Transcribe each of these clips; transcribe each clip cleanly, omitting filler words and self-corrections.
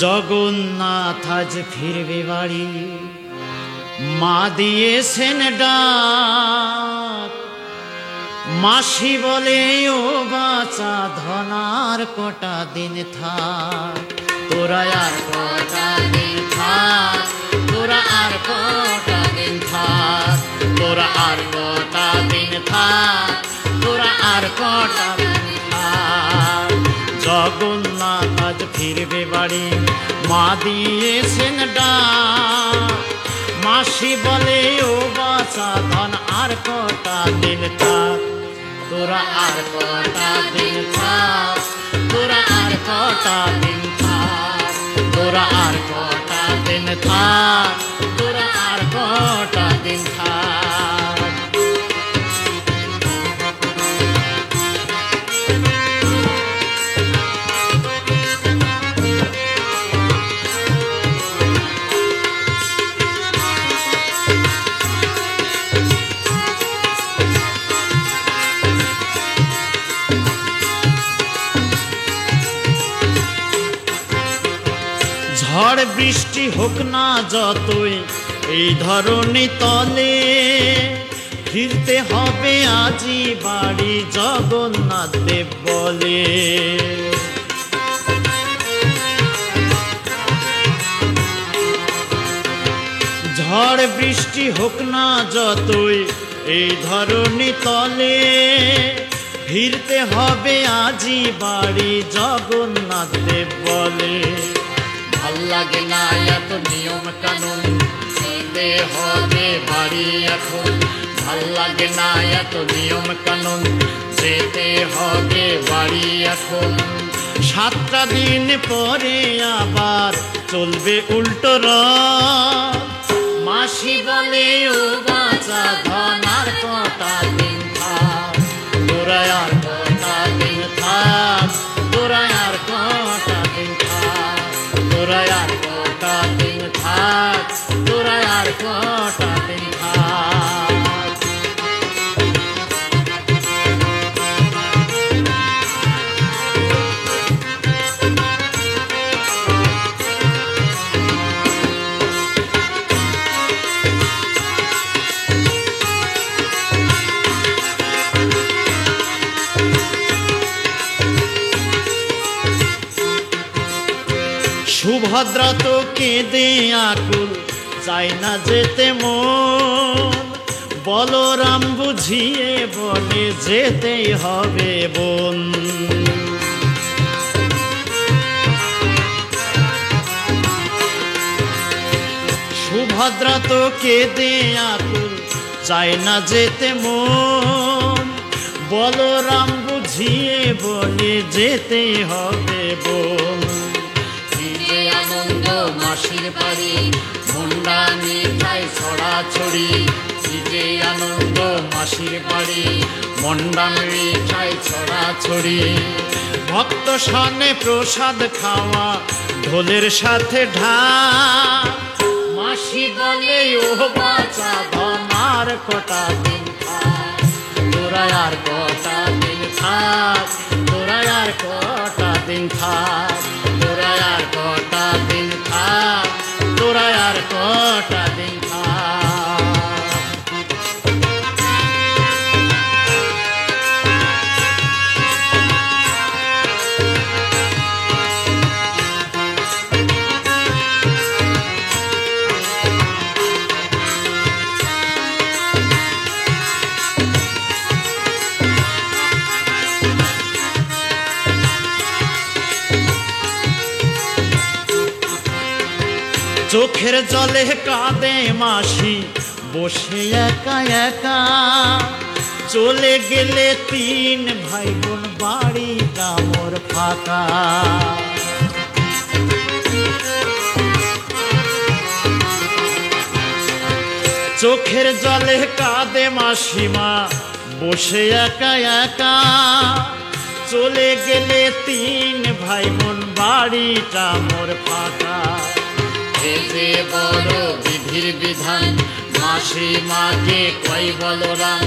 জগন্নাথ আজ ফিরবে বাড়ি, মা দিয়েছেন ডাক। মাসি বলে ও বাঁচা ধনার কটা দিন থাক, তোরা আর কটা দিন থাক, তোরা আর কটা দিন থাক, তোরা আর কটা দিন থাক, তোরা আর কটা দিন থাক। জগন্নাথ আজ ফিরবে বাড়ি, মা দিয়েছেন ডাক। মাসি বলে ও বাঁচা ধন আর কটা দিন থাক, তোরা আর কটা দিন থাক, তোরা আর কটা দিন থাক, তোরা আর কটা দিন থাক, তোরা আর কটা দিন থাক। ঝড় বৃষ্টি হোক না যতই এই ধরনী তলে, ফিরতে হবে আজি বাড়ি জগন্নাথ দেব বলে। ঝড় বৃষ্টি হোক না যতই এই ধরনী তলে, ফিরতে হবে আজি বাড়ি জগন্নাথ দেব বলে। ভাল লাগে না এত নিয়ম কানুন, যেতে হবে বাড়ি এখন। ভাল লাগে না এত নিয়ম কানুন, যেতে হবে বাড়ি এখন। 7টা দিন পরে আবার চলবে উল্টো রথ। মাসি বলে ও বাঁচা ধন আর কটা দিন থাক, তোরা আর কটা দিন থাক, তোরা আর কটা দিন থাক, তোরা আর কটা দিন থাক, তোরা আর কটা দিন থাক। সুভদ্রা তো কেঁদে আকুল, চাই না যেতে মন। বলরাম বুঝিয়ে বলে যেতেই হবে বোন। সুভদ্রা তো কেঁদে আকুল, চাই না যেতে মন। বলরাম বুঝিয়ে বলে যেতেই হবে বোন। আনন্দ মাসির বাড়ি, মুন্ডা মিঠাই ছড়াছড়ি। যে আনন্দ মাসির বাড়ি, মন্ডা মিঠাই ছড়াছড়ি। ভক্ত সনে প্রসাদ খাওয়া, ঢোলের সাথে ঢাক। মাসি বলে ও বাঁচা ধন আর কটা দিন থাক, তোরা আর কটা দিন থাক, তোরা আর কটা দিন থাক, তোরা আর কটা দিন থাক, তোরা আর কটা দিন থাক। চোখের জলে কাঁদে মাসি বসে একা একা। চলে গেলে 3 ভাই বোন, বাড়িটা মোর ফাঁকা। চোখের জলে কাঁদে মাসিমা বসে একা একা। চলে গেলে 3 ভাই বোন, বাড়িটা মোর ফাঁকা। এ যে বড় বিধির বিধান, মাসি মাকে কই বলরাম।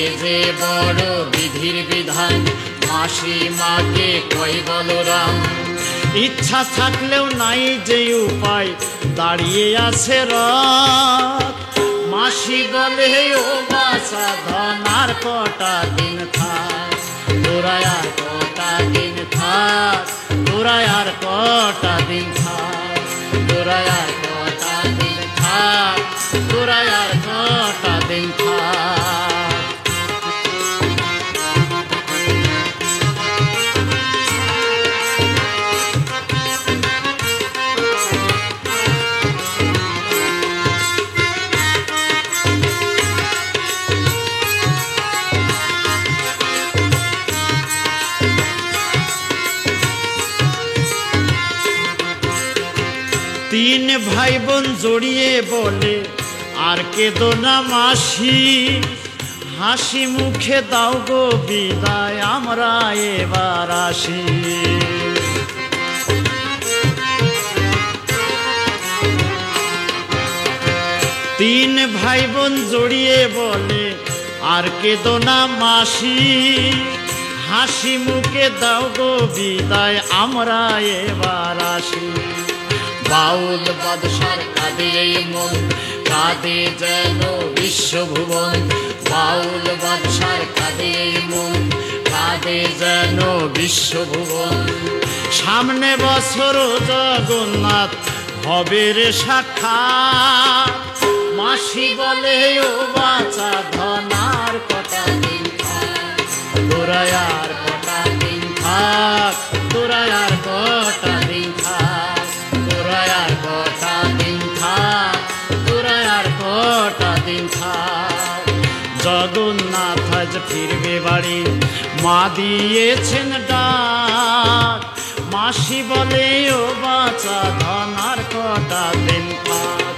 এ যে বড় বিধির বিধান, মাসি মাকে কই বলরাম। ইচ্ছা থাকলেও নাই যে উপায়, দাঁড়িয়ে আছে রাত। মাসি বলে ও বাছা ধন আর কটা দিন থাক, তোরা আর কটা দিন থাক, তোরা আর কটা দিন থাক, তোরা আর কটা দিন থাক, তোরা আর কটা দিন থাক। তিন ভাই বোন জড়িয়ে বলে আর কেঁদো না মাসি, হাসি মুখে দাও গো বিদায় আমরা এবার আসি। তিন ভাই বোন জড়িয়ে বলে আর কেঁদো না মাসি, হাসি মুখে দাও গো বিদায় আমরা এবার আসি। বাউল বাদশার কাঁদে এই মন, কাঁদে যেন বিশ্বভুবন। বাউল বাদশার কাঁদে এই মন, কাঁদে যেন বিশ্বভুবন। সামনে বছর জগন্নাথ হবে রে সাক্ষাৎ, মাসি বলে ও বাছা ধন আর কটা দিন থাক, তোরা আর কটা দিন থাক, তোরা আর কটা দিন থাক, তোরা আর কটা দিন থাক, তোরা আর কটা দিন থাক। জগন্নাথ আজ ফিরবে বাড়ি, মা দিয়েছেন ডাক। মাসি বলে ও বাছা ধন আর কটা দিন থাক,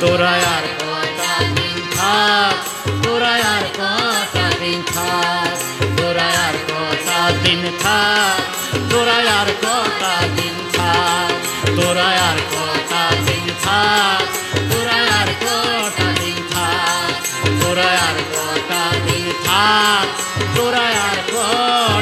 তোরা আর কটা দিন থাক, তোরা আর কটা দিন থাক, তোরা আর কটা দিন থাক, তোরা আর কটা দিন থাক, তোরা আর কটা দিন থাক, তোরা আর কটা দিন থাক, তোরা আর কটা দিন থাক, তোরা আর কটা